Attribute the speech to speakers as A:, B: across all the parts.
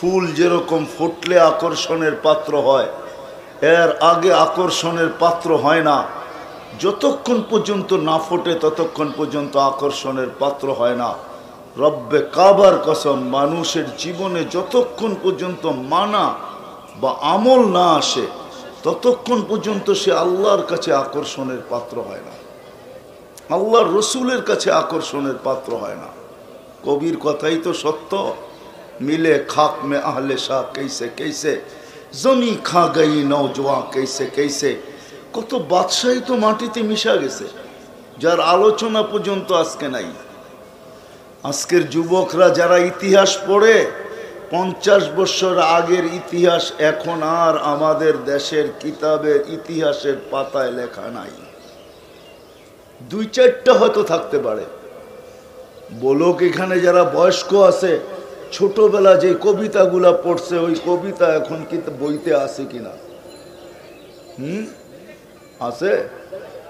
A: ফুল যেরকম ফুটলে আকর্ষণের পাত্র হয়, এর আগে আকর্ষণের পাত্র হয় না। যতক্ষণ পর্যন্ত না ফোটে ততক্ষণ পর্যন্ত আকর্ষণের পাত্র হয় না। রব্বে কাবার কসম, মানুষের জীবনে যতক্ষণ পর্যন্ত মানা বা আমল না আসে ততক্ষণ পর্যন্ত সে আল্লাহর কাছে আকর্ষণের পাত্র হয় না, আল্লাহর রসুলের কাছে আকর্ষণের পাত্র হয় না। কবির কথাই তো সত্য, মিলে খাক মে আহলে শাহ कैसे कैसे জমি খা গই নওজওয়ান कैसे कैसे। কত বাদশাহী তো মাটিতে মিশা গেছে, যার আলোচনা পর্যন্ত আজকে নাই। আজকের যুবকরা যারা ইতিহাস পড়ে, 50 বছর আগের ইতিহাস এখন আর আমাদের দেশের কিতাবের ইতিহাসের পাতায় লেখা নাই। 2-4টা হয়তো থাকতে পারে। বলোক এখানে যারা বয়স্ক আছে, ছোটবেলা যে কবিতাগুলা পড়ছে ওই কবিতা এখন কি বইতে আছে কিনা? আছে?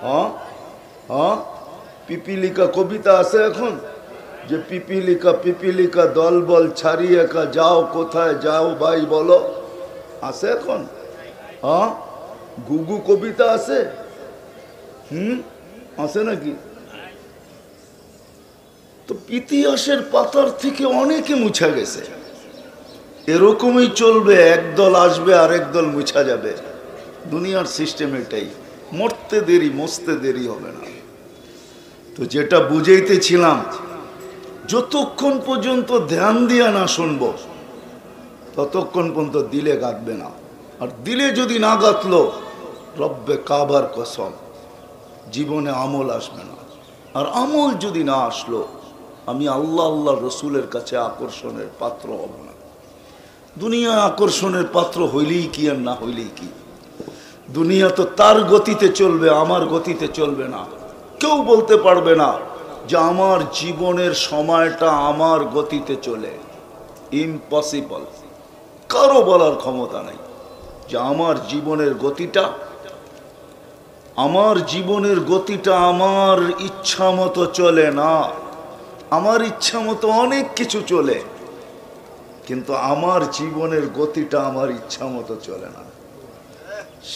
A: হ্যাঁ হ্যাঁ, পিপিলিকা কবিতা আছে এখন, যে পিপিলিকা দল বল ছাড়িয়ে কা যাও, কোথায় যাও ভাই বলো, আছে এখন? হ্যাঁ, গুগু কবিতা আছে? আছে নাকি? তো ইতিহাসের পাতার থেকে অনেকে মুছা গেছে। এরকমই চলবে, একদল আসবে আর একদল মুছা যাবে। দুনিয়ার সিস্টেম এটাই, মরতে দেরি মরতে দেরি হবে না। তো যেটা বুঝাইতেছিলাম, যতক্ষণ পর্যন্ত ধ্যান দিয়া না শুনবো ততক্ষণ পর্যন্ত দিলে গাঁথবে না। আর দিলে যদি না গাঁথলো, রব্বে কাবার কসম জীবনে আমল আসবে না। আর আমল যদি না আসলো, আমি আল্লাহ আল্লাহ রসুলের কাছে আকর্ষণের পাত্র হব না। দুনিয়া আকর্ষণের পাত্র হইলেই কি আর না হইলেই কি। দুনিয়া তো তার গতিতে চলবে, আমার গতিতে চলবে না। কেউ বলতে পারবে না যে আমার জীবনের সময়টা আমার গতিতে চলে, ইম্পসিবল। কারো বলার ক্ষমতা নাই যে আমার জীবনের গতিটা আমার ইচ্ছা মতো চলে না। আমার ইচ্ছা মতো অনেক কিছু চলে, কিন্তু আমার জীবনের গতিটা আমার ইচ্ছা মতো চলে না।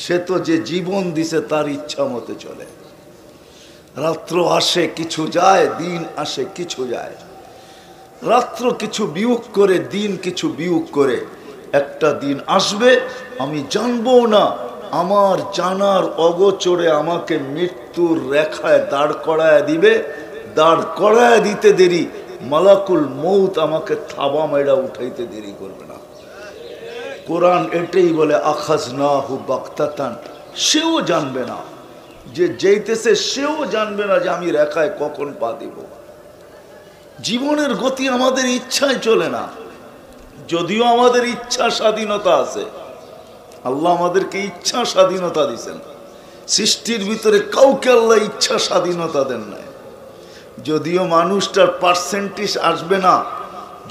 A: সে তো যে জীবন দিছে তার ইচ্ছা মতো চলে। রাত্র আসে কিছু যায়, দিন আসে কিছু যায়। রাত্র কিছু বিয়োগ করে, দিন কিছু বিয়োগ করে। একটা দিন আসবে আমি জানবো না, আমার জানার অগোচরে আমাকে মৃত্যুর রেখায় দাঁড় করায় দিবে। দাঁড় করায় দিতে দেরি, মালাকুল মৌত আমাকে থাবা মেরা উঠাইতে দেরি করবে না। কোরআন এটাই বলে, আখাযনাহু বাগতাতান। সেও জানবে না যে যেতেছে, সেও জানবে না যে আমি রেখায় কখন পা দিব। জীবনের গতি আমাদের ইচ্ছায় চলে না, যদিও আমাদের ইচ্ছা স্বাধীনতা আছে। আল্লাহ আমাদেরকে ইচ্ছা স্বাধীনতা দিয়েছেন। সৃষ্টির ভিতরে কাউকে আল্লাহ ইচ্ছা স্বাধীনতা দেন নাই। যদিও মানুষটার পার্সেন্টেজ আসবে না।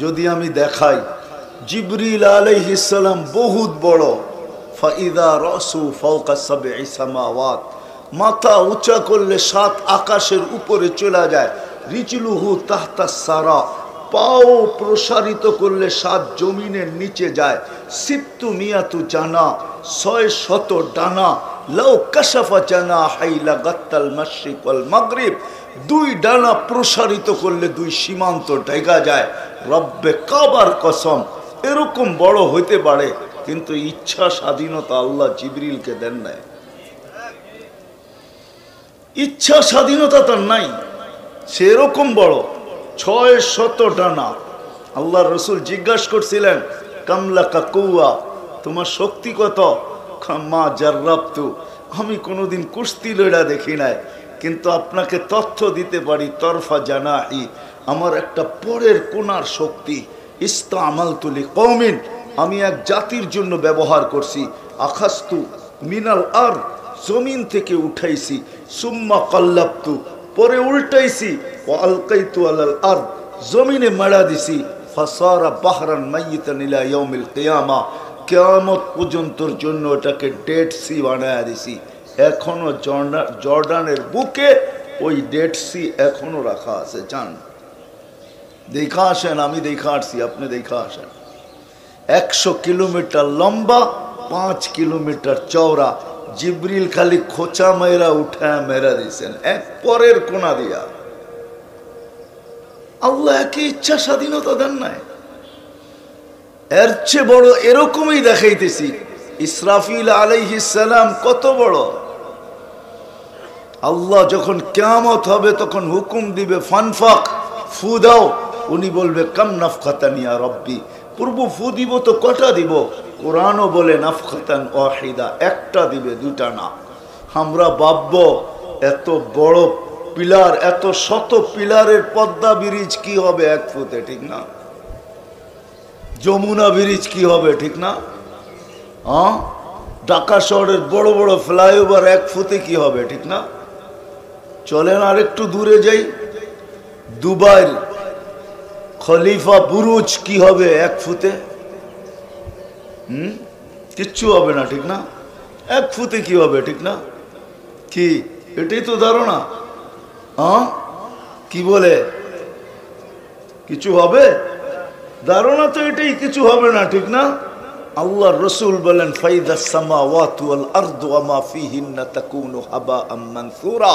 A: যদি আমি দেখাই, জিবরিল আলাইহিস সালাম বহুত বড়, ফাইদা রাসু ফাওকা সাবঈ সামাওয়াত, মাথা উঁচা করলে 7 আকাশের উপরে চলে যায়। রিজলুহু তাহতা সারা, পাও প্রসারিত করলে 7 জমিনের নিচে যায়। সিত্তু মিয়াতু জানা, 600 ডানা। লাউ কাশাফা জানা হাইলা গাত্তাল মাশরিক ওয়াল মাগরিব, 2 ডানা প্রসারিত করলে 2 সীমান্ত ঢেকা যায়। রব্বে কাবার কসম, এরকম বড় হইতে পারে, কিন্তু ইচ্ছা স্বাধীনতা আল্লাহ জিবরিলকে দেন নাই। ইচ্ছা স্বাধীনতা তার নাই, সে এরকম বড়, 600 ডানা। আল্লাহ রসুল জিজ্ঞাসা করছিলেন, কামলাকা কৌয়া, তোমার শক্তি কত? মা জাররাবতু, আমি কোনোদিন কুস্তি লড়া দেখি নাই, কিন্তু আপনাকে তথ্য দিতে পারি, তরফা জানাই, আমার একটা পরের কোনার শক্তি। ইস্তামালতু লিকওমিন, আমি এক জাতির জন্য ব্যবহার করছি। আখাস্তু মিনাল আরদ, জমিন থেকে উঠাইছি। সুম্মা কাল্লাবতু, পরে উল্টাইছি। ওয়া আলকাইতু আলাল আরদ, জমিনে মারা দিছি। ফাসারা বাহরান মাইয়িতান ইলা ইয়াউমিল কিয়ামা, কিয়ামত পর্যন্তর জন্য এটাকে ডেড সি বানায়া দিছি। এখনো জর্ডানের বুকে ওই ডেড সি এখনো রাখা আছে। যান দেখা আসেন, আমি দেখা আসছি, আপনি দেখা আসেন। 100 কিলোমিটার লম্বা, 5 কিলোমিটার চওড়া। জিবরিল খালি খোঁচা মেরা উঠায় মেরা দিয়েছেন এক পরের কোনা দিয়া। আল্লাহ একই ইচ্ছা স্বাধীনতা দেন নাই। এর চেয়ে বড় এরকমই দেখাইতেছি, ইসরাফিল আলাইহিস সালাম কত বড়। আল্লাহ যখন কিয়ামত হবে তখন হুকুম দিবে ফানফাক, ফু দাও। উনি বলবে কাম নাফখাতান ইয়া রব্বি, পূর্ব ফু দিব তো কটা দিব? কোরআনও বলে নাফখাতান ওয়াহিদা, একটা দিবে, দুটা না। আমরা ভাববো এত বড় পিলার, এত শত পিলারের পদ্মা ব্রিজ কি হবে এক ফুতে, ঠিক না? যমুনা ব্রিজ কি হবে, ঠিক না? হ্যাঁ, ঢাকা শহরের বড় বড় ফ্লাইওভার এক ফুতে কি হবে, ঠিক না? চলেন আর একটু দূরে যাই, দুবাইয়ের খলিফা বুরুজ কি হবে এক ফুতে? কিচ্ছু হবে না, ঠিক না? এক ফুতে কি হবে, ঠিক না? কি এটাই তো ধারণা। হ্যাঁ, কি বলে কিছু হবে? ধারণা তো এটাই, কিছু হবে না, ঠিক না? আল্লাহ রসুল বলেন ফাইদাস সামাওয়াতু ওয়াল আরদু ওয়া মা ফিহিন্না তাকুনু হাবাআম মানসুরা,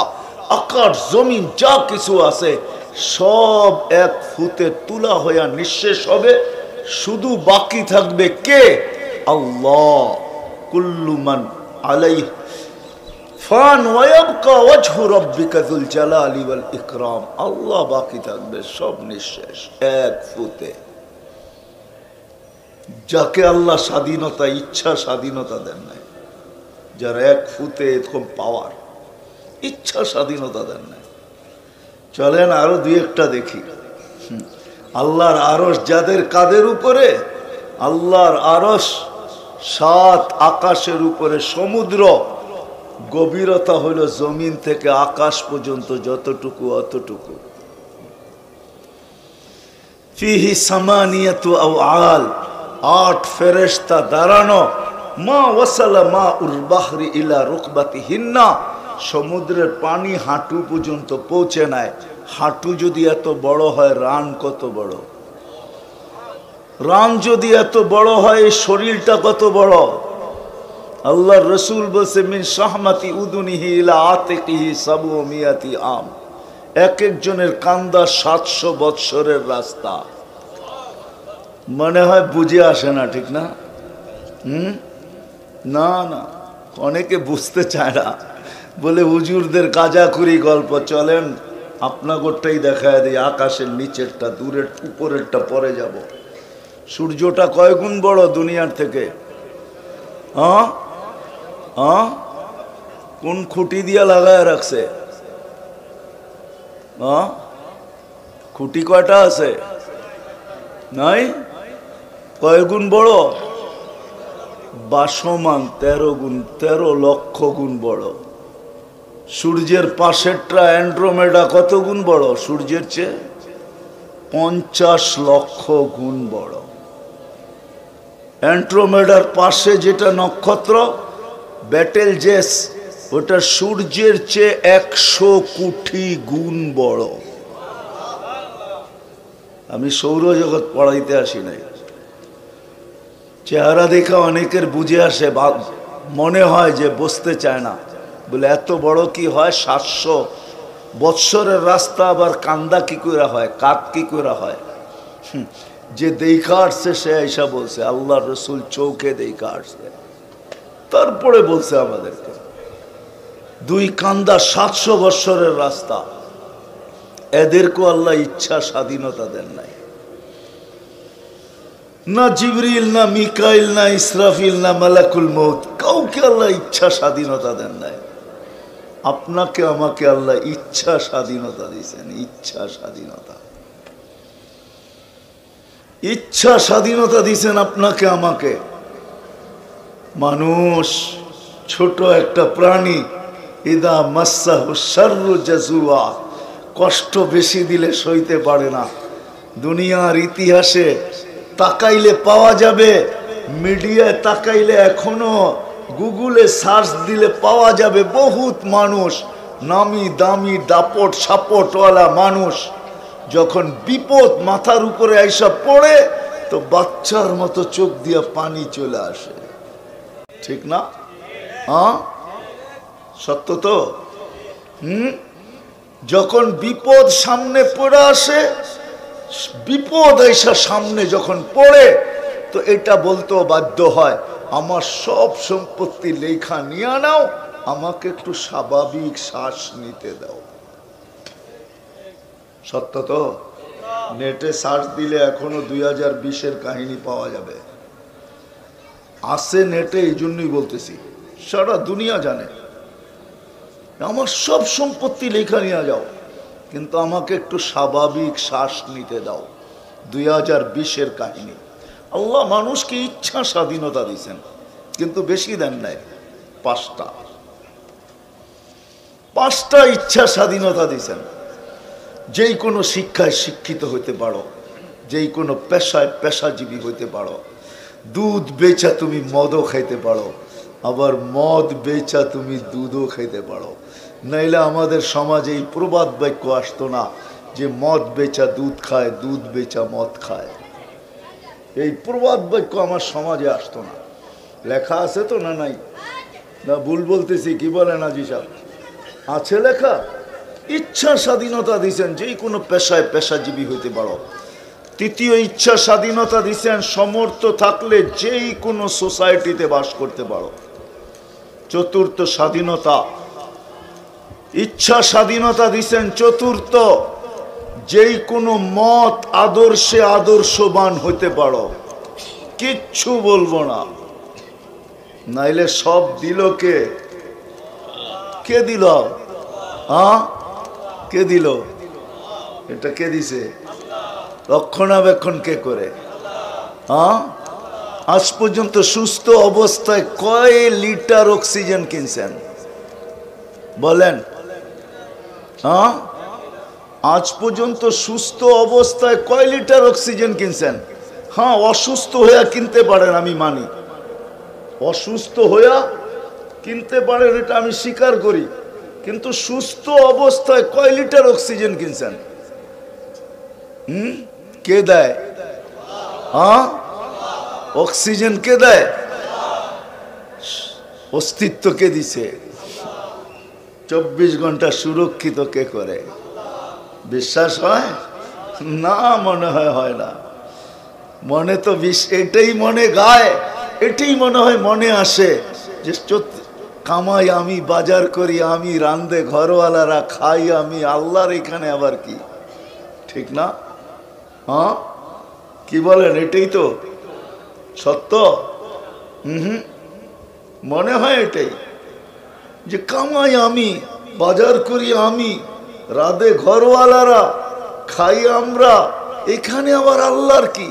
A: আকাশ জমিন যা কিছু আছে সব এক ফুতে তুলা হইয়া নিঃশেষ হবে। শুধু বাকি থাকবে কে? আল্লাহ। কুল্লু মান আলাইহি ফান ওয়া ইয়াবকা ওয়াজহু রাব্বিকা যুল জালালি ওয়াল ইকরাম। আল্লাহ বাকি থাকবে, সব নিঃশেষ এক ফুতে। যাকে আল্লাহ স্বাধীনতা, ইচ্ছা স্বাধীনতা দেন নাই, যার এক ফুতে এরকম পাওয়ার, ইচ্ছা স্বাধীনতা দেন নাই। চলেন আরো দুই একটা দেখি। আল্লাহর আরশ যাদের কাদের উপরে, আল্লাহর আরশ 7 আকাশের উপরে। সমুদ্র গভীরতা হইল জমিন থেকে আকাশ পর্যন্ত যতটুকু অতটুকু। ফিহি সামানিয়াতু আওয়াল, 8 ফেরেশতা দাঁড়ানো। মা ওয়াসালা মা উল বাহরি ইলা রুকবাতিহিন্না, সমুদ্রের পানি হাঁটু পর্যন্ত পৌঁছে নাই। হাঁটু যদি এত বড় হয়, রান কত বড়? রান যদি এত বড় হয়, এই শরীরটা কত বড়? আল্লাহর রাসূল বলছে মিন শাহমাতি উদুনিহি ইলা আতিকিহি সাবু মিয়াতি আম, এক একজনের কান্দা 700 বৎসরের রাস্তা। মনে হয় বুঝে আসে না, ঠিক না? না না, অনেকে বুঝতে চায় না, বলে হুজুরদের গাঁজাখুরি গল্প। চলেন আপনাগোটাই দেখায় দিই, আকাশের নিচেরটা, দূরের উপরেরটা পরে যাব। সূর্যটা কয় গুণ বড় দুনিয়ার থেকে? হ্যাঁ হ্যাঁ, কোন খুঁটি দিয়া লাগায় রাখছে? হ্যাঁ, খুঁটি কয়টা আছে? নাই? কয় গুণ বড়? বাসমান 13 গুণ, 13 লক্ষ গুণ বড়। সূর্যের পাশেরটা অ্যান্ড্রোমেডা কত গুণ বড় সূর্যের চেয়ে? 50 লক্ষ গুণ বড়। অ্যান্ড্রোমেডার পাশে যেটা নক্ষত্র ব্যাটেল জেস, ওটা সূর্যের চেয়ে 100 কোটি গুণ বড়। আমি সৌরজগৎ পড়াইতে আসি নাই, চেহারা দেখা অনেকের বুঝে আসে, মনে হয় যে বুঝতে চায় না। বলে এত বড় কি হয়? 700 বৎসরের রাস্তা, আবার কান্দা কি করে হয়, কাক কি করে হয়? যে দেখা আসছে সে এসা বলছে, আল্লাহ রসুল চৌকে দেখা আসছে, তারপরে বলছে আমাদেরকে। 2 কান্দা 700 বৎসরের রাস্তা। এদেরকেও আল্লাহ ইচ্ছা স্বাধীনতা দেন নাই। না জিবরিল, না মিকাইল, না ইসরাফিল, না মালাকুল মউত, কাউকে আল্লাহ ইচ্ছা স্বাধীনতা দেন নাই। আপনাকে আমাকে আল্লাহ ইচ্ছা স্বাধীনতা দিয়েছেন। ইচ্ছা স্বাধীনতা, ইচ্ছা স্বাধীনতা দিয়েছেন আপনাকে আমাকে। মানুষ ছোট একটা প্রাণী, ইদা মাসাহু শাররু জাজুয়া, কষ্ট বেশি দিলে সইতে পারে না। দুনিয়ার ইতিহাসে তাকাইলে পাওয়া যাবে, মিডিয়ায় তাকাইলে এখনো গুগলে সার্চ দিলে পাওয়া যাবে বহুত মানুষ, নামি দামি দাপট সাপটওয়ালা মানুষ, যখন বিপদ মাথার উপরে আইসা পড়ে তো বাচ্চার মতো চোখ দিয়া পানি চলে আসে, ঠিক না? হ্যাঁ, সত্য তো। যখন বিপদ সামনে পড়ে আসে, বিপদ এসে সামনে যখন পড়ে, তো এটা বলতেও বাধ্য হয়, আমার সব সম্পত্তি লেখা নিয়ে নাও, আমাকে একটু স্বাভাবিক শ্বাস নিতে দাও। সত্য তো। নেটে সার্চ দিলে এখনো 2020-এর কাহিনী পাওয়া যাবে, আছে নেটে। এই জন্যই বলতেছি, সারা দুনিয়া জানে। আমার সব সম্পত্তি লেখা নিয়ে যাও, কিন্তু আমাকে একটু স্বাভাবিক শ্বাস নিতে দাও। 2020-এর কাহিনী। আল্লাহ মানুষকে ইচ্ছা স্বাধীনতা দিয়েছেন, কিন্তু বেশি দেন নাই। 5টা ইচ্ছা স্বাধীনতা দিয়েছেন। যেই কোনো শিক্ষায় শিক্ষিত হইতে পারো, যেই কোনো পেশায় পেশাজীবী হইতে পারো। দুধ বেচা তুমি মদও খাইতে পারো, আবার মদ বেচা তুমি দুধও খাইতে পারো। নাইলে আমাদের সমাজে এই প্রবাদ বাক্য আসতো না যে মদ বেচা দুধ খায়, দুধ বেচা মদ খায়। এই প্রবাদ বাক্য আমার সমাজে আসতো না। লেখা আছে তো না নাই? না ভুল বলতেছি? কি বলেন আজি সাহেব? আছে লেখা। ইচ্ছা স্বাধীনতা দিছেন, যেই কোনো পেশায় পেশাজীবী হইতে পারো। তৃতীয় ইচ্ছা স্বাধীনতা দিছেন, সমর্থ থাকলে যেই কোনো সোসাইটিতে বাস করতে পারো। চতুর্থ স্বাধীনতা, ইচ্ছা স্বাধীনতা দিছেন। চতুর্থ, যেই কোনো মত আদর্শে আদর্শবান হইতে পারো, কিচ্ছু বলবো না। নাইলে সব দিল কে? কে দিল? কে দিল? এটা কে দিছে? রক্ষণাবেক্ষণ কে করে? আজ পর্যন্ত সুস্থ অবস্থায় কয় লিটার অক্সিজেন কিনছেন বলেন? আজ পর্যন্ত সুস্থ অবস্থায় কয় লিটার অক্সিজেন কিনছেন? হ্যাঁ, অসুস্থ হইয়া কিনতে পারেন, আমি মানি। অসুস্থ হইয়া কিনতে পারেন, এটা আমি স্বীকার করি। কিন্তু সুস্থ অবস্থায় কয় লিটার অক্সিজেন কিনছেন? কে দেয়? অক্সিজেন কে দেয়? অস্তিত্ব কে দিছে? 24 ঘন্টা সুরক্ষিত কে করে? বিশ্বাস হয় না? মনে হয় না। মনে তো এটাই মনে গায়, এটাই মনে হয় মনে আসে যে কামাই আমি, বাজার করি আমি, রান্দে ঘরওয়ালারা, খাই আমি, আল্লাহর এখানে আবার কি? ঠিক না? কি বলেন? এটাই তো সত্য। মনে হয় এটাই, যে কামাই আমি, বাজার করি আমি, রাধে ঘরওয়ালারা, খাই আমরা, এখানে আবার আল্লাহর কি?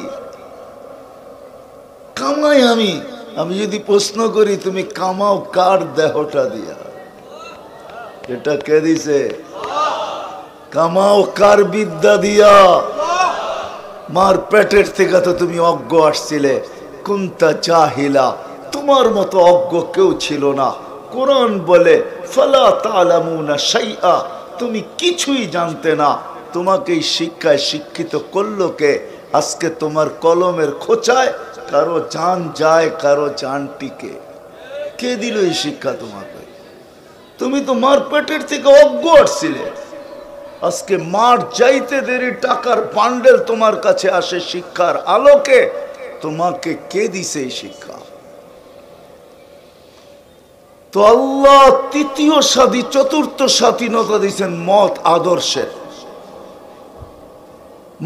A: কামাই আমি। আমি যদি প্রশ্ন করি, তুমি কামাও কার দেহটা দিয়া? এটা কে দিছে? কামাও কার বিদ্যা দিয়া? মার পেটের থেকে তো তুমি অজ্ঞ আসছিলে। কুন্তা জাহিলা, তোমার মতো অজ্ঞ কেউ ছিল না। কোরআন বলে ফালা তালামুনা শাইআ, তুমি কিছুই জানতে না। তোমাকে এই শিক্ষায় শিক্ষিত করলো কে? আজকে তোমার কলমের খোঁচায় কারো জান যায়, কারো জান টিকে। কে দিল এই শিক্ষা তোমাকে? তুমি তো মার পেটের থেকে অজ্ঞ আসছিলে। আজকে মার যাইতে দেরি টাকার বান্ডেল তোমার কাছে আসে শিক্ষার আলোকে। তোমাকে কে দিছে এই শিক্ষা? তো আল্লাহ তৃতীয় চতুর্থ স্বাধীনতা দিয়েছেন মত আদর্শের।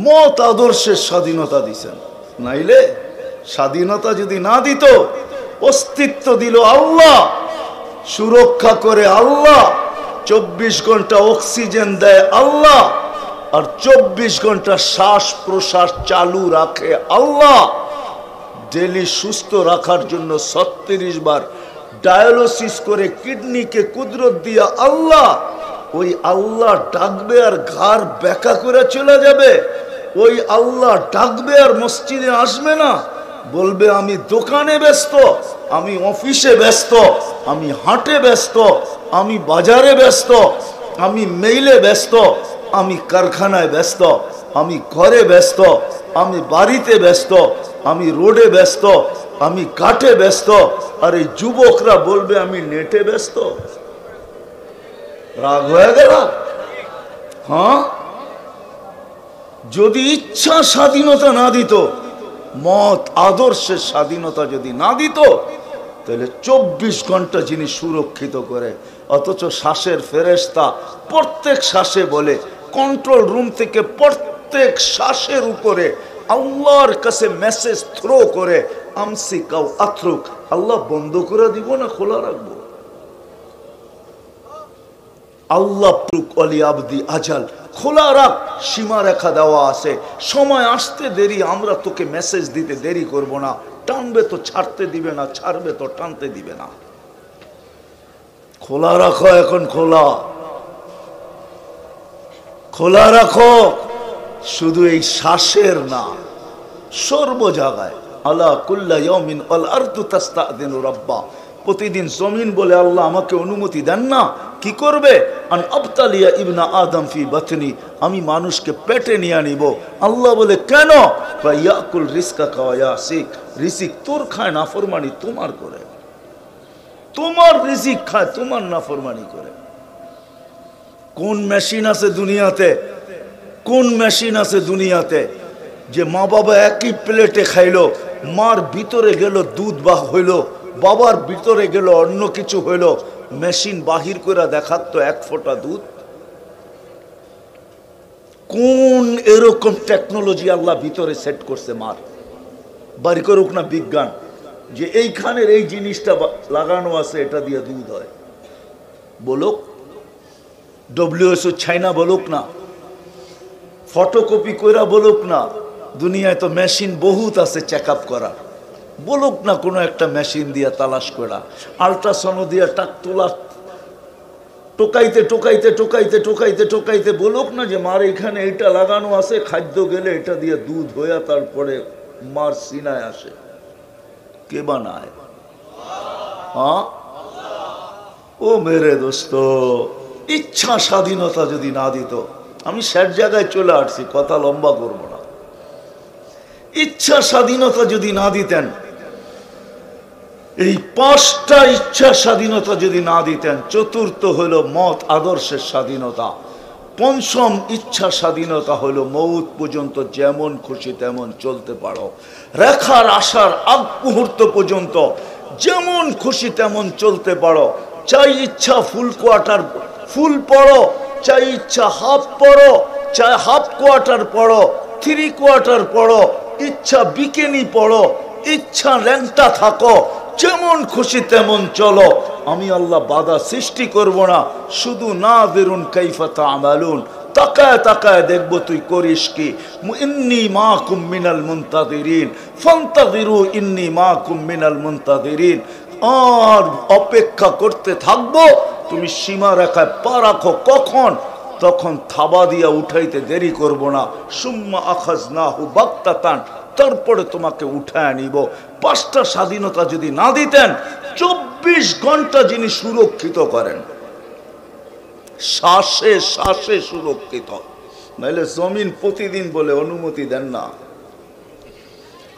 A: মত আদর্শের স্বাধীনতা দিয়েছেন। নাইলে স্বাধীনতা যদি না দিত, অস্তিত্ব দিল আল্লাহ, সুরক্ষা করে আল্লাহ, 24 ঘন্টা অক্সিজেন দেয় আল্লাহ, আর 24 ঘন্টা শ্বাস প্রশ্বাস চালু রাখে আল্লাহ। ডেলি সুস্থ রাখার জন্য 36 বার ডায়ালিসিস করে কিডনিকে কুদরত দিয়া আল্লাহ। ওই আল্লাহ ডাকবে আর ঘর বেকা করে চলে যাবে? ওই আল্লাহ ডাকবে আর মসজিদে আসবে না? বলবে আমি দোকানে ব্যস্ত, আমি অফিসে ব্যস্ত, আমি হাটে ব্যস্ত, আমি বাজারে ব্যস্ত, আমি মেইলে ব্যস্ত, আমি কারখানায় ব্যস্ত, আমি ঘরে ব্যস্ত, আমি বাড়িতে ব্যস্ত। আমি রোডে ব্যস্ত, আমি ঘাটে ব্যস্ত, আর এই যুবকরা বলবে আমি নেটে ব্যস্ত। রাগ হয়ে গেল? হ্যাঁ, যদি ইচ্ছা স্বাধীনতা না দিত, মত আদর্শের স্বাধীনতা যদি না দিত, তাহলে 24 ঘন্টা যিনি সুরক্ষিত করে, অথচ শ্বাসের ফেরেশতা প্রত্যেক শ্বাসে বলে, কন্ট্রোল রুম থেকে প্রত্যেক শ্বাসের উপরে আল্লাহর কাছে মেসেজ থ্রো করে, আমসিকাও আত্রুক, আল্লাহ বন্ধ করে দিব না খোলা রাখবো? আল্লাহ প্রুক অলি আবদি আজাল, খোলা রাখ, সীমা রেখা দেওয়া আছে, সময় আসতে দেরি, আমরা তোকে মেসেজ দিতে দেরি করব না, টানবে তো ছাড়তে দিবে না, ছাড়বে তো টানতে দিবে না। খোলা রাখো, এখন খোলা খোলা রাখো, শুধু এই শ্বাসের না, সর্ব জায়গায়। আলা কুল্লা ইয়াউমিন আল আরদু তাস্তাদিনু রাব্বা, প্রতিদিন জমিন বলে আল্লাহ আমাকে অনুমতি দেন না, কি করবে? আন আবতালিয়া ইবনা আদম ফি বাতনি, আমি মানুষকে পেটে নিয়ে নিব। আল্লাহ বলে কেন? ইয়াকুল রিজকাকা ওয়া ইয়াসিক, রিজিক তোর খায়, নাফরমানি তোমার করে, তোমার রিজিক খায়, তোমার নাফরমানি করে। কোন মেশিন আছে দুনিয়াতে, কোন মেশিন আছে দুনিয়াতে যে মা বাবা একই প্লেটে খাইলো, মার ভিতরে গেল দুধ বা হইল, বাবার ভিতরে গেল অন্য কিছু হইল, মেশিন বাহির করে দেখাতো এক ফোঁটা দুধ? কোন এরকম টেকনোলজি আল্লাহ ভিতরে সেট করছে মার? বাড়ি করুক না বিজ্ঞান, যে এইখানের এই জিনিসটা লাগানো আছে, এটা দিয়ে দুধ হয়, বলুক। WHO চাইনা বলুক না, ফটোকপি কইরা বলুক না, দুনিয়ায় তো মেশিন বহুত আছে চেক আপ করার, বলুক না কোনো একটা মেশিন দিয়া তালাশ করা, আল্ট্রাসাউন্ড দিয়া টাক তোলা, টোকাইতে টোকাইতে টোকাইতে টোকাইতে টোকাইতে বলুক না যে মার এখানে এটা লাগানো আছে, খাদ্য গেলে এটা দিয়ে দুধ হইয়া তারপরে মার সিনায় আসে। কে বানায়? হ্যাঁ, ও মেরে দোস্ত, ইচ্ছা স্বাধীনতা যদি না দিত, আমি শেষ জায়গায় চলে আসছি, কথা লম্বা করব না। ইচ্ছা স্বাধীনতা যদি না দিতেন, এই 5টা ইচ্ছা স্বাধীনতা যদি না দিতেন, চতুর্থ হলো মত আদর্শের স্বাধীনতা, পঞ্চম ইচ্ছা স্বাধীনতা হলো মৌত পর্যন্ত যেমন খুশি তেমন চলতে পারো, রেখার আসার আগ মুহূর্ত পর্যন্ত যেমন খুশি তেমন চলতে পারো, চাই ইচ্ছা ফুল কোয়ার্টার ফুল পড়ো, চাই ইচ্ছা হাফ পড়ো, চাই হাফ কোয়ার্টার পড়ো, 3 কোয়ার্টার পড়ো, ইচ্ছা বিকেনি পড়ো, ইচ্ছা ল্যাংটা থাকো, যেমন খুশি তেমন চলো, আমি আল্লাহ বাধা সৃষ্টি করব না। শুধু না বেরুন কাইফা তা'মালুন, তাকায় তাকায় দেখবো তুই করিস কি। ইন্নী মাকুম মিনাল মুনতাযিরিন ফান্তাযিরু ইন্নী মাকুম মিনাল মুনতাযিরিন, আর অপেক্ষা করতে থাকবো, তুমি সীমা রেখায় পা রাখো, কখন? তখন থাবা দিয়া উঠাইতে দেরি করব না। সুম্মা আখাযনাহু বাগতাতান, তারপরে তোমাকে উঠায় নিব। 5টা স্বাধীনতা যদি না দিতেন, 24 ঘন্টা যিনি সুরক্ষিত করেন, শ্বাসে শ্বাসে সুরক্ষিত, নাইলে জমিন প্রতিদিন বলে অনুমতি দেন না।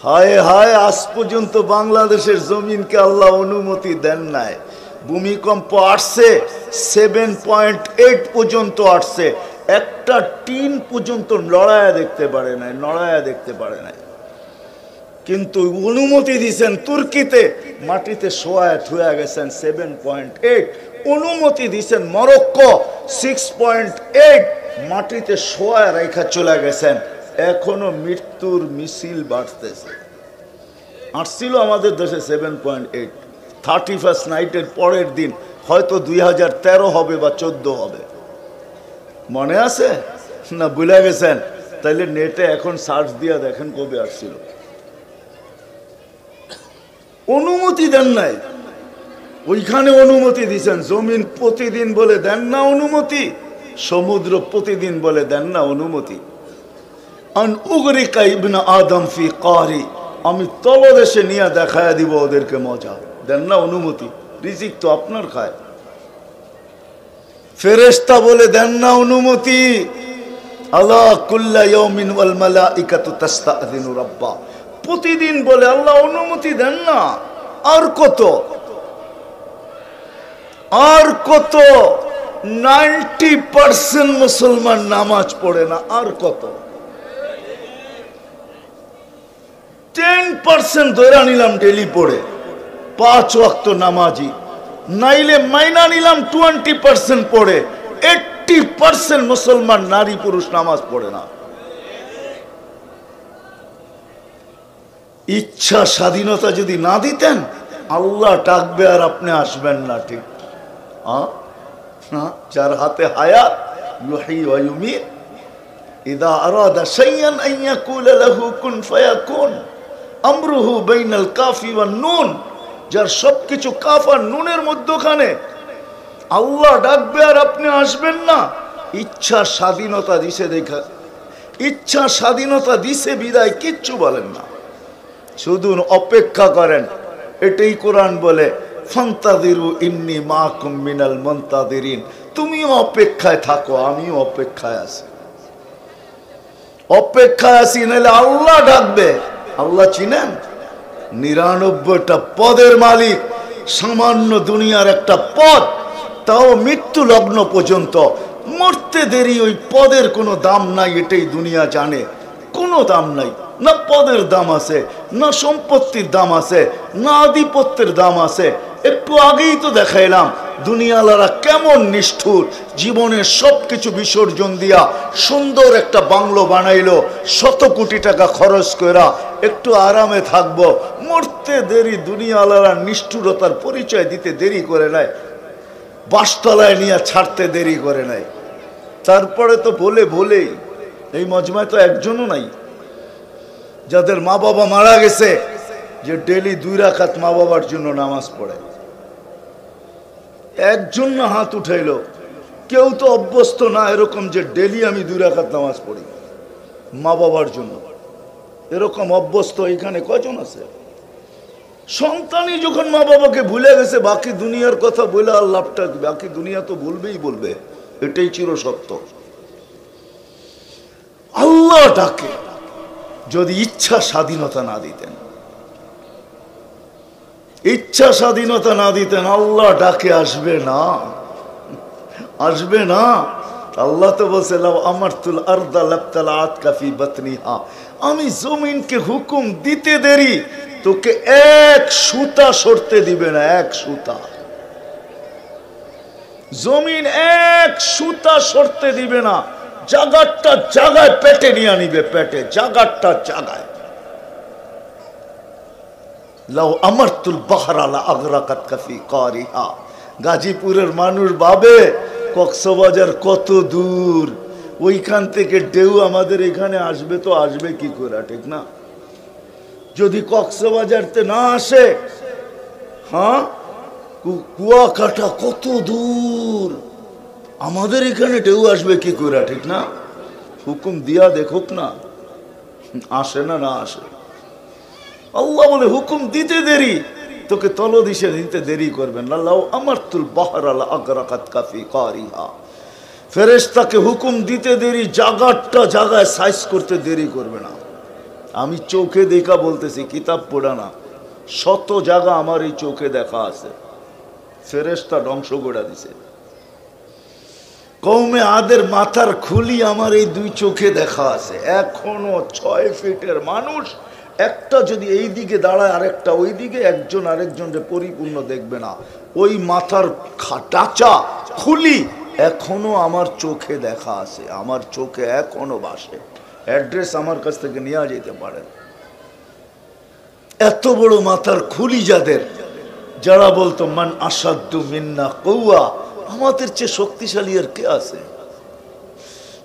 A: হায় হায়, আজ পর্যন্ত বাংলাদেশের জমিনকে আল্লাহ অনুমতি দেন নাই। ভূমিকম্প আসছে 7.8 পর্যন্ত আসছে, একটা টিন পর্যন্ত লড়াইয়া দেখতে পারে নাই, নড়াইয়া দেখতে পারে নাই। কিন্তু অনুমতি দিয়েছেন তুর্কিতে, মাটিতে শোয়া ঠুয়া গেছেন 7.8। অনুমতি দিয়েছেন মরক্কো 6.8, মাটিতে শোয়া রেখা চলে গেছেন। এখনো মৃত্যুর মিছিল বাড়তেছে। আসছিল আমাদের দেশে 7.8, 31st নাইটের পরের দিন হয়তো 2013 হবে বা 14 হবে, মনে আছে না? ভুলে গেছেন? তাইলে নেটে এখন সার্চ দিয়া দেখেন কবে আসছিল। অনুমতি দেন নাই, ওইখানে অনুমতি দিচ্ছেন। জমিন প্রতিদিন বলে দেন না অনুমতি, সমুদ্র প্রতিদিন বলে দেন না অনুমতি। আন উগরিকা ইবনা আদম ফি কারি, আমি তলদেশে নিয়ে দেখায় দিব ওদেরকে মজা, দেন না অনুমতি। রিজিক তো আপনার খায়। ফেরেশতা বলে দেন না অনুমতি। আলা কুল্লা ইয়াউমিন ওয়াল মালাইকাতু তাস্তাযিনু রাব্বা, প্রতিদিন বলে আল্লাহ অনুমতি দেন না। আর কত আর কত 90% মুসলমান নামাজ পড়ে না। আর কত 10% ধরে নিলাম ডেলি পড়ে 5 ওয়াক্ত নামাজি, নাইলে মাইনা নিলাম 20% পড়ে। 80% মুসলমান নারী পুরুষ নামাজ পড়ে না। ইচ্ছা স্বাধীনতা যদি না দিতেন আল্লাহ ডাকবে আর আপনি আসবেন না। ঠিক যার হাতে হায়াত ইউহয়ী ওয়া ইউমীত, ইযা আরাদা শাইআন আন ইয়াকুলা লাহু কুন ফায়াকুন আমরুহু বাইনাল কাফি ওয়ান নুন। যার সবকিছু কাফ আর নুনের মধ্যখানে, আল্লাহ ডাকবে আর আপনি আসবেন না। ইচ্ছা স্বাধীনতা দিছে দেখা, ইচ্ছা স্বাধীনতা দিছে বিদায় কিচ্ছু বলেন না, শুধু অপেক্ষা করেন। এটাই কোরআন বলে ফান্তাযিরু ইন্নী মাআকুম মিনাল মুনতাযিরিন। তুমিও অপেক্ষায় থাকো, আমিও অপেক্ষায় আছি, অপেক্ষায় আছি। নাহলে আল্লাহ ডাকবে। আল্লাহ চিনেন? 99টা পদের মালিক, সামান্য দুনিয়ার একটা পদ, তাও মৃত্যু লগ্ন পর্যন্ত। মরতে দেরি, ওই পদের কোনো দাম নাই, এটাই দুনিয়া জানে। কোনো দাম নাই, না পদের দাম আছে, না সম্পত্তির দাম আছে, না আধিপত্যের দাম আছে। একটু আগেই তো দেখাইলাম দুনিয়ালারা কেমন নিষ্ঠুর, জীবনের সবকিছু বিসর্জন দিয়া সুন্দর একটা বাংলো বানাইলো, 100 কোটি টাকা খরচ করা, একটু আরামে থাকবো। মরতে দেরি, দুনিয়ালারা নিষ্ঠুরতার পরিচয় দিতে দেরি করে নাই, বাসতলায় নিয়ে ছাড়তে দেরি করে নাই। তারপরে তো বলেই এই মজমায় তো একজনও নাই যাদের মা বাবা মারা গেছে যে ডেলি 2 রাকাত মা বাবার জন্য নামাজ পড়ে। একজন না হাত উঠাইলো। কেউ তো অভ্যস্ত না এরকম যে ডেলি আমি 2 রাকাত নামাজ পড়ি মা বাবার জন্য। এরকম অভ্যস্ত এখানে কজন আছে? সন্তানই যখন মা বাবাকে ভুলে গেছে, বাকি দুনিয়ার কথা বলে আর লাভটা, বাকি দুনিয়া তো বলবে, এটাই চিরসত্য। আল্লাহ ডাকে। যদি ইচ্ছা স্বাধীনতা না দিতেন, ইচ্ছা স্বাধীনতা না দিতেন, আল্লাহ ডাকে আসবে না, আসবে না। আল্লাহ তো বলছে লাউ আমারতুল আরদা লাবতালাআত কাফি বাতনিহা। আমি জমিনকে হুকুম দিতে দেরি, তোকে এক সুতা সরতে দিবে না, এক সুতা। জমিন এক সুতা সরতে দিবে না, জাগারটা জাগায় পেটে নিয়ে নিবে, পেটে জাগারটা জাগায়। লাউ আমারতুল বাহরা লা আগরাকাত কাফি কারিহা। গাজীপুরের মানুষ ভাবে কক্সবাজার কত দূর, ওইখান থেকে ঢেউ আমাদের এখানে আসবে তো আসবে কি করে, ঠিক না? যদি কক্সবাজারতে না আসে, হ্যাঁ, কুয়াকাটা কত দূর, আমাদের এখানে ঢেউ আসবে কি করে, ঠিক না? হুকুম দিয়া দেখুক না, আসে না, না আসে। আল্লাহ বলে হুকুম দিতে দেরি, তোকে তলদিশে দিতে দেরি করবেন না। লাউ আমারতুল বাহরা লা আগরাকাত কাফি কারিহা। ফেরেশতাকে হুকুম দিতে দেরি, জাগারটা জাগায় সাইজ করতে দেরি করবে না। আমি চোখে দেখা বলতেছি, কিতাব পড়া না। 100 জায়গা আমার এই চোখে দেখা আছে, ফেরেশতা ধ্বংস করে দিছে। কওমে আদের মাথার খুলি আমার এই 2 চোখে দেখা আছে। এখনো 6 ফিটের মানুষ একটা যদি এই দিকে দাঁড়ায়, আরেকটা ওই দিকে, একজন আরেকজনকে পরিপূর্ণ দেখবে না। ওই মাথার টাচা খুলি এখনো আমার চোখে দেখা আছে, আমার চোখে এখনো বাসে। অ্যাড্রেস আমার কাছ থেকে নিয়ে যেতে পারেন। এত বড় মাথার খুলি যাদের, যারা বলতো মান আসাদ্দু মিন্না কওয়া, আমাদের চেয়ে শক্তিশালী আর কে আছে?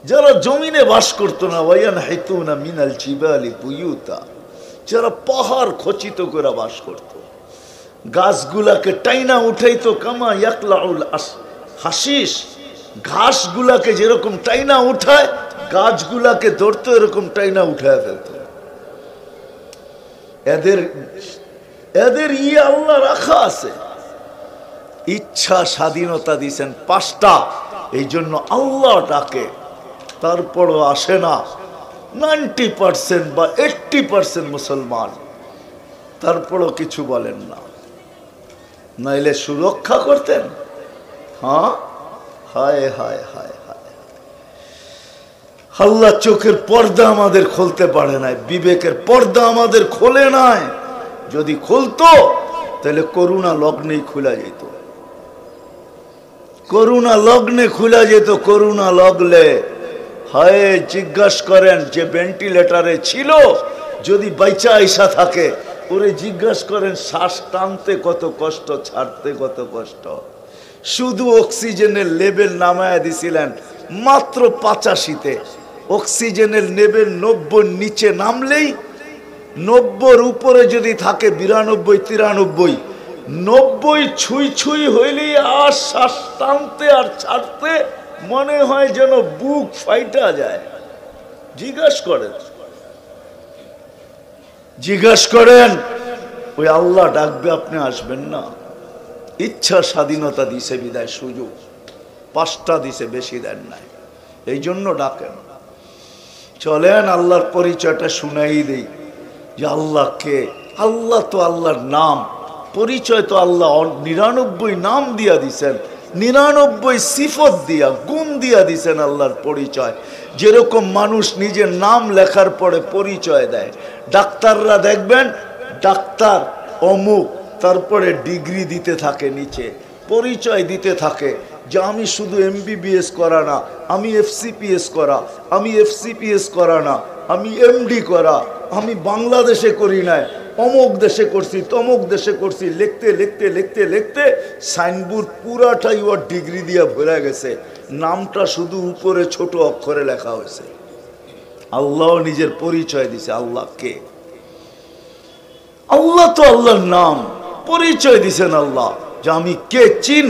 A: যারা জমিনে বাস করতো না, ওয়ায়ান হাইতুনা মিনাল জিবালি বুয়ুতা, যারা পাহাড় খচিত করে বাস করত, গাছগুলাকে টাইনা উঠাইতো কামা ইয়াকলাউল হাসিস, ঘাসগুলাকে যেরকম টাইনা উঠায়, গাছগুলাকে ধরতো এরকম টাইনা উঠায় ফেলত। এদের আল্লাহ রাখা আছে। ইচ্ছা স্বাধীনতা দিয়েছেন 5টা, এই জন্য আল্লাহ ডাকে, তারপরও আসে না। 90% বা 80% মুসলমান, তারপরও কিছু বলেন না, নাইলে সুরক্ষা করতেন। হ্যাঁ, হায় হায় হায় হায়, আল্লাহ চোখের পর্দা আমাদের খুলতে পারে নাই, বিবেকের পর্দা আমাদের খোলে নাই। যদি খুলতো তাহলে করুণা লগ্নেই খুলা যেত, করুণা লগ্নে খুলা যেত। করুণা লগলে হয় জিজ্ঞাসা করেন যে ভেন্টিলেটারে ছিল, যদি বাইচা আইসা থাকে ওরে জিজ্ঞাসা করেন শ্বাস টানতে কত কষ্ট, ছাড়তে কত কষ্ট। শুধু অক্সিজেনের লেভেল নামায়া দিছিলেন মাত্র 85-তে। অক্সিজেনের লেভেল 90 নিচে নামলেই, 90 উপরে যদি থাকে 92-93, 90 ছুঁই ছুঁই হইলেই আর শ্বাস টানতে আর ছাড়তে মনে হয় যেন বুক ফাইটা যায়। জিজ্ঞাসা করেন, জিজ্ঞাসা করেন, ওই আল্লাহ ডাকবে, আপনি আসবেন না? ইচ্ছা স্বাধীনতা দিছে বিদায় সুযোগ 5টা দিছে, বেশি দেন নাই, এই জন্য ডাকেন। চলেন আল্লাহর পরিচয়টা শুনাই দেই যে আল্লাহ কে। আল্লাহ তো আল্লাহর নাম, পরিচয় তো আল্লাহ 99 নাম দিয়া দিছেন, 99 সিফত দিয়া, গুণ দিয়া দিছেন আল্লাহর পরিচয়। যেরকম মানুষ নিজের নাম লেখার পরে পরিচয় দেয়, ডাক্তাররা দেখবেন ডাক্তার অমুক, তারপরে ডিগ্রি দিতে থাকে নিচে, পরিচয় দিতে থাকে যে আমি শুধু MBBS করা না, আমি FCPS করা, আমি FCPS করা না, আমি MD করা, আমি বাংলাদেশে করি নাই, অমুক দেশে করছি, তমুক দেশে করছি। লিখতে লিখতে লিখতে লিখতে সাইনবোর্ড পুরাটাই ওর ডিগ্রি দিয়ে ভরে গেছে, নামটা শুধু উপরে ছোট অক্ষরে লেখা হয়েছে। আল্লাহ নিজের পরিচয় দিছে। আল্লাহ কে? আল্লাহ তো আল্লাহর নাম, পরিচয় দিছেন আল্লাহ যে আমি কে, চিন,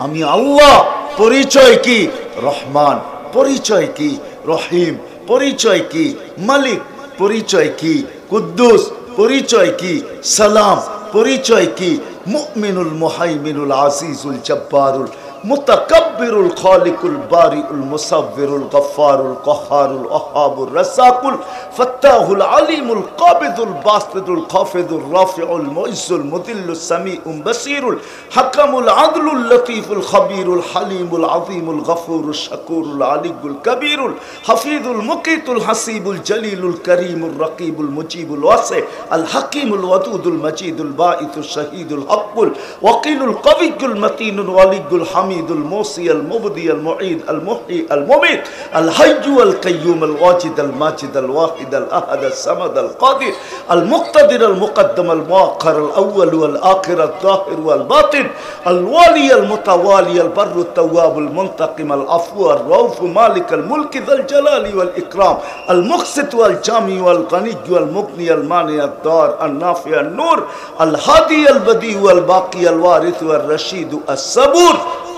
A: আমি আল্লাহ। পরিচয় কি? রহমান। পরিচয় কি? রহিম। পরিচয় কি? মালিক। পরিচয় কি? কুদ্দুস। পরিচয় কি? সালাম। পরিচয় কি? মুমিনুল মুহাইমিনুল আজিজুল জব্বারুল মুতাকাব্বিরুল খালিকুল বারিউল মুসাব্বিরুল গফফারুল কহারুল ওহাবুর রাসাকুল ফাত্তাহুল আলিমুল কাবিদুল বাসিতুল খাফিদুর রাফিউল মুইজ্জুল মুদিল্লুস সামিউল বাসিরুল হাকামুল আদলুল লতীফুল খবীরুল হালিমুল আযীমুল গফুরুশ শাকুরুল আলিয়ুল কবীরুল হাফিজুল মুকিতুল হাসিবুল জলিলুল করিমুর রকিবুল মুজিবুল ওয়াসি আল হাকিমুল ওয়াদুদুল মজিদুল বাঈতুশ শাহীদুল হকুল ওয়াকিলুল কবিয়ুল মতিনুল ওয়ালিয়ুল হামিদুল মুসি আল মুবদি আল মুঈদ আল মুহয়ি আল মুমিত আল হাইয়্যু আল কাইয়্যুম আল ওয়াজিদ আল মাজিদ আল ওয়াহিদ আল আহাদ আল সামাদ আল কাদির আল মুক্তাদির আল মুকদ্দম আল মুআখ্খার আল আউয়াল ওয়াল আখির আল যাহির ওয়াল বাতিন আল ওয়ালি আল মুতাওয়ালি আল বাররু আত তাওয়াব আল মুনতাকিম আল আফু আর রাউফ মালিক আল মুলক যাল জালালি ওয়াল ইকরাম আল মুকসিত ওয়াল জামি ওয়াল গনি ওয়াল মুগনি আল মানি আদ দার আল নাফি আল নূর আল হাদি আল বদি ওয়াল বাকি আল ওয়ারিস ওয়াল রশিদ আস সাবুর।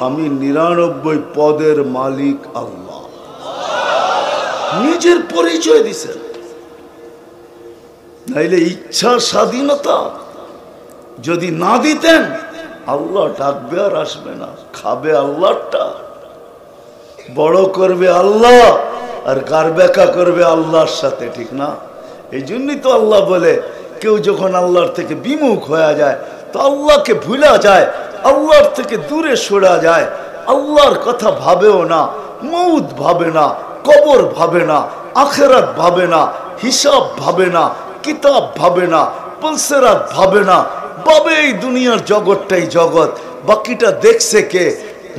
A: আমি 99 পদের মালিক আল্লাহ। নিজের পরিচয় দিছেন। নাইলে ইচ্ছা স্বাধীনতা যদি না দিতেন, আল্লাহ ডাকবে আর আসবে না, খাবে আল্লাহটা, বড় করবে আল্লাহ আর গারবেকা করবে আল্লাহর সাথে, ঠিক না? এই জন্যই তো আল্লাহ বলে কেউ যখন আল্লাহর থেকে বিমুখ হয়ে যায় তো আল্লাহকে ভুলা যায়, আল্লাহর থেকে দূরে সরা যায়, আল্লাহর কথা ভাবেও না, মউত ভাবে না, কবর ভাবে না, আখিরাত ভাবে না, হিসাব ভাবে না, কিতাব ভাবে না, পুলসেরাত ভাবে না, ভাবে এই দুনিয়ার জগৎটাই জগৎ, বাকিটা দেখছে কে?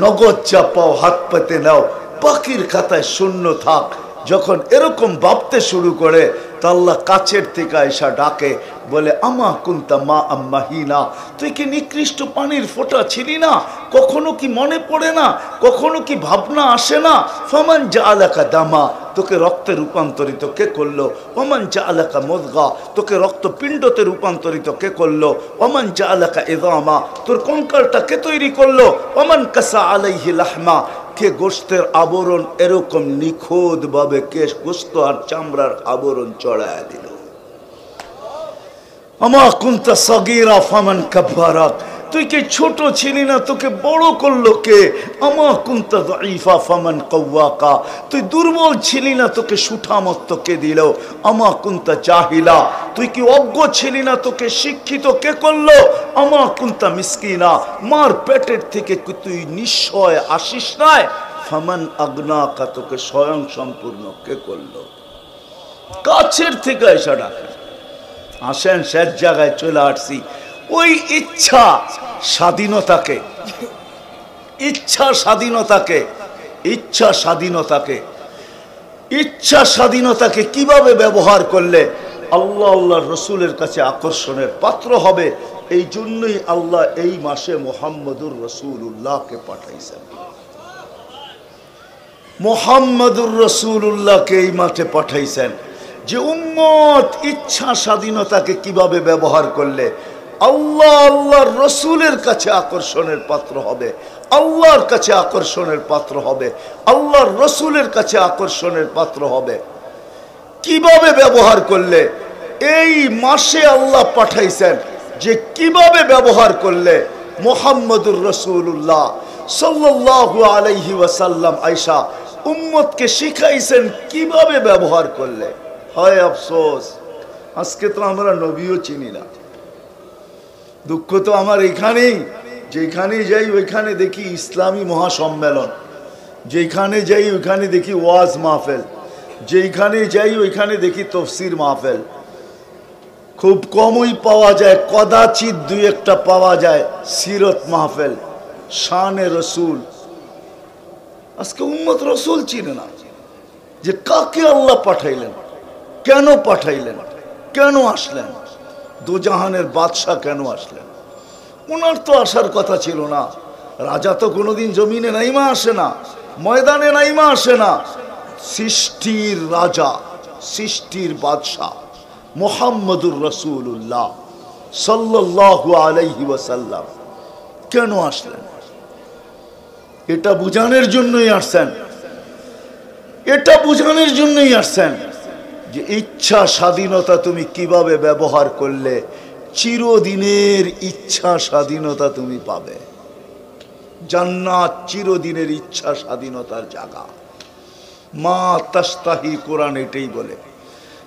A: নগদ যা পাও হাত পেতে নাও, বাকির খাতায় শূন্য থাক। যখন এরকম ভাবতে শুরু করে তো আল্লাহ কাছের থেকে এসা ডাকে, বলে আমা কুনতা মা আম্মাহিনা, তুই কি নিকৃষ্ট পানির ফোঁটা ছিলি না? কখনো কি মনে পড়ে না? কখনো কি ভাবনা আসে না? ফামান জাআলাকা দামা, তোকে রক্তে রূপান্তরিত কে করলো? ওমান জাআলাকা মুদগা, তোকে রক্তপিণ্ডতে রূপান্তরিত কে করলো? ওমান জাআলাকা ইযামা, তোর কঙ্কালটা কে তৈরি করলো? ওমান কাসা আলাইহি লাহমা, কে গোশতের আবরণ এরকম নিখুঁত ভাবে কে গোশত আর চামড়ার আবরণ চড়ায় দিল? আমা কুনতা সাগীরা ফামান কাব্বারাক, তুই কি ছোট ছিলি না, তোকে বড় করলো কে? আমা কুনতা দাঈফা ফামান কাওয়াকা, তুই দুর্বল ছিলি না, তোকে সুঠামত্ব কে দিল? আমা কুনতা জাহিলা, তুই কি অজ্ঞ ছিলি না, তোকে শিক্ষিত কে করলো? আমা কুনতা মিসকিনা, মার পেটের থেকে তুই নিঃস্বয় আসিস নাই? ফামান আগনাকা, তোকে স্বয়ং সম্পূর্ণ কে করলো? কাছের থেকে এসে ডাকে, আসেন শেষ জায়গায় চলে আসছি। ওই ইচ্ছা স্বাধীনতাকে, ইচ্ছা স্বাধীনতাকে, ইচ্ছা স্বাধীনতাকে, ইচ্ছা স্বাধীনতাকে কিভাবে ব্যবহার করলে আল্লাহ আল্লাহর রসুলের কাছে আকর্ষণের পাত্র হবে, এই জন্যই আল্লাহ এই মাসে মুহাম্মদুর রাসূলুল্লাহকে পাঠাইছেন। মুহাম্মদুর রাসূলুল্লাহকে এই মাঠে পাঠাইছেন যে উম্মত ইচ্ছা স্বাধীনতাকে কিভাবে ব্যবহার করলে আল্লাহ আল্লাহর রসুলের কাছে আকর্ষণের পাত্র হবে, আল্লাহর কাছে আকর্ষণের পাত্র হবে, আল্লাহর রসুলের কাছে আকর্ষণের পাত্র হবে। কিভাবে ব্যবহার করলে এই মাসে আল্লাহ পাঠাইছেন যে কিভাবে ব্যবহার করলে মুহাম্মদুর রাসূলুল্লাহ সাল্লাল্লাহু আলাইহি ওয়াসাল্লাম আয়েশা উম্মতকে শিখাইছেন কিভাবে ব্যবহার করলে। হয় আফসোস, আজকে তো আমরা নবীও চিনি না। দুঃখ তো আমার এখানেই, যেখানে যাই ওইখানে দেখি ইসলামী মহাসম্মেলন, যেখানে যাই ওইখানে দেখি ওয়াজ মাহফিল, যেখানে যাই ওইখানে দেখি তফসির মাহফিল। খুব কমই পাওয়া যায়, কদাচিৎ দুই একটা পাওয়া যায় সিরত মাহফিল, শানে রসুল। আজকে উম্মত রসুল চিনে না যে কাকে আল্লাহ পাঠাইলেন, কেন পাঠাইলেন, কেন আসলেন, দুজাহানের বাদশাহ কেন আসলেন। ওনার তো আসার কথা ছিল না। রাজা তো কোনোদিন জমিনে নাইমা আসে না, ময়দানে নাইমা আসে না। সৃষ্টির রাজা, সৃষ্টির বাদশাহ মুহাম্মদুর রাসূলুল্লাহ সাল্লাল্লাহু আলাইহি ওয়াসাল্লাম কেন আসলেন? এটা বুঝানোর জন্যই আসছেন, এটা বুঝানোর জন্যই আসছেন যে ইচ্ছা স্বাধীনতা তুমি কিভাবে ব্যবহার করলে চিরদিনের ইচ্ছা স্বাধীনতা তুমি পাবে। জান্নাত চিরদিনের ইচ্ছা স্বাধীনতার জায়গা। মা তাস্তাহি, কোরআন এটাই বলে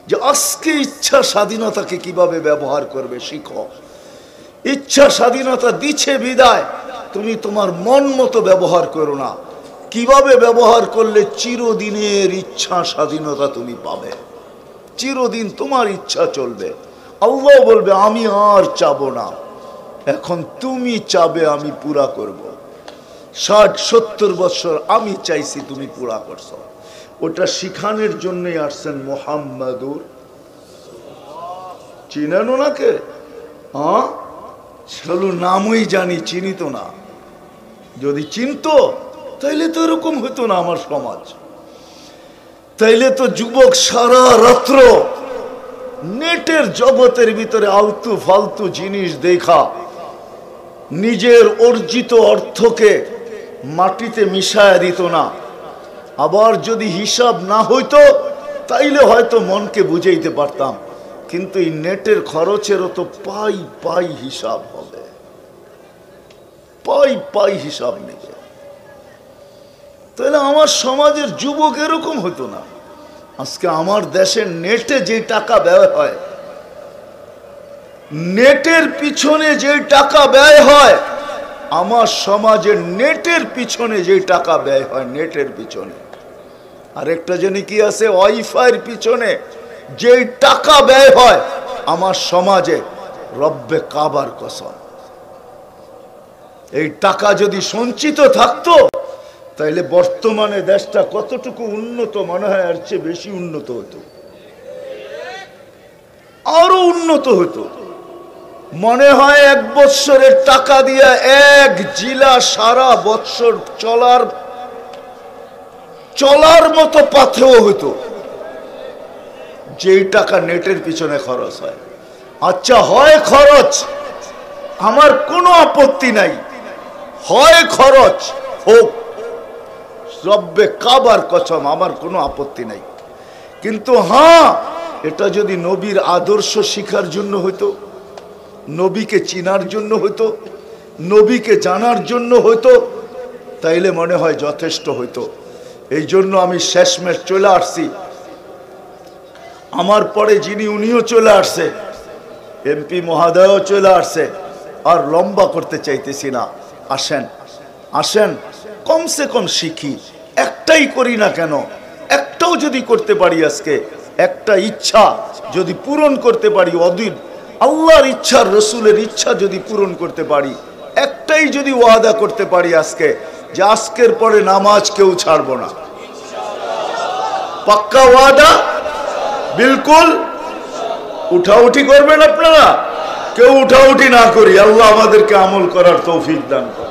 A: যে আজকে ইচ্ছা স্বাধীনতাকে কিভাবে ব্যবহার করবে শিখো। ইচ্ছা স্বাধীনতা দিচ্ছে বিদায়, তুমি তোমার মন মতো ব্যবহার করো না। কিভাবে ব্যবহার করলে চিরদিনের ইচ্ছা স্বাধীনতা তুমি পাবে, চিরদিন তোমার ইচ্ছা চলবে। আল্লাহ বলবে আমি আর চাবো না, এখন তুমি চাবে, আমি পুরা করব। 60-70 বছর আমি চাইছি, তুমি পুরা করছো। ওটা শিখানোর জন্যই আসছেন মুহাম্মদুর। চিনেন ওনাকে? হ্যাঁ, শুধু নামই জানি, চিনি তো না। যদি চিনতো তাইলে তো এরকম হতো না আমার সমাজ। তাইলে তো যুবক সারা রাত্র নেটের জগতের ভিতরে আলতু ফালতু জিনিস দেখা নিজের অর্জিত অর্থকে মাটিতে মিশায় দিত না। আবার যদি হিসাব না হইতো তাইলে হয়তো মনকে বুঝাইতে পারতাম, কিন্তু এই নেটের খরচেরও তো পাই পাই হিসাব হবে, পাই পাই হিসাব নেবে। তাহলে আমার সমাজের যুবক এরকম হতো না। আজকে আমার দেশের নেটে যে টাকা ব্যয় হয়, নেটের পিছনে যে টাকা ব্যয় হয়, আমার সমাজের নেটের পিছনে যে টাকা ব্যয় হয়, নেটের পিছনে আরেকটা জানি কি আছে, ওয়াইফাইয়ের পিছনে যে টাকা ব্যয় হয় আমার সমাজে, রব্বে কাবার কসম, এই টাকা যদি সঞ্চিত থাকতো তাইলে বর্তমানে দেশটা কতটুকু উন্নত, মনে হয় এর চেয়ে বেশি উন্নত হতো, আরো উন্নত হতো। মনে হয় 1 বৎসরের টাকা দিয়ে 1 জিলা সারা বৎসর চলার মতো পাথেও হতো, যেই টাকা নেটের পিছনে খরচ হয়। আচ্ছা, হয় খরচ, আমার কোনো আপত্তি নাই, হয় খরচ হোক, রব্বে কাবার কসম আমার কোনো আপত্তি নাই। কিন্তু হ্যাঁ, এটা যদি নবীর আদর্শ শিখার জন্য হইতো, নবীকে চিনার জন্য হইতো, নবীকে জানার জন্য হইতো তাইলে মনে হয় যথেষ্ট হইতো। এই জন্য আমি শেষমেশ চলে আসছি। আমার পরে যিনি উনিও চলে আসছে, এমপি মহোদয়ও চলে আসছে, আর লম্বা করতে চাইতেছি না। আসেন আসেন, কমসে কম শিখি, একটাই করি না কেন, একটাও যদি করতে পারি আজকে, একটা ইচ্ছা যদি পূরণ করতে পারি, অদিন আল্লাহর ইচ্ছা রসুলের ইচ্ছা যদি পূরণ করতে পারি, একটাই যদি ওয়াদা করতে পারি আজকে, যে আজকের পরে নামাজ কেউ ছাড়বো না, পাক্কা ওয়াদা, বিলকুল। উঠাউঠি করবেন আপনারা, কেউ উঠাউঠি না করি, আল্লাহ আমাদেরকে আমল করার তৌফিক দান করে।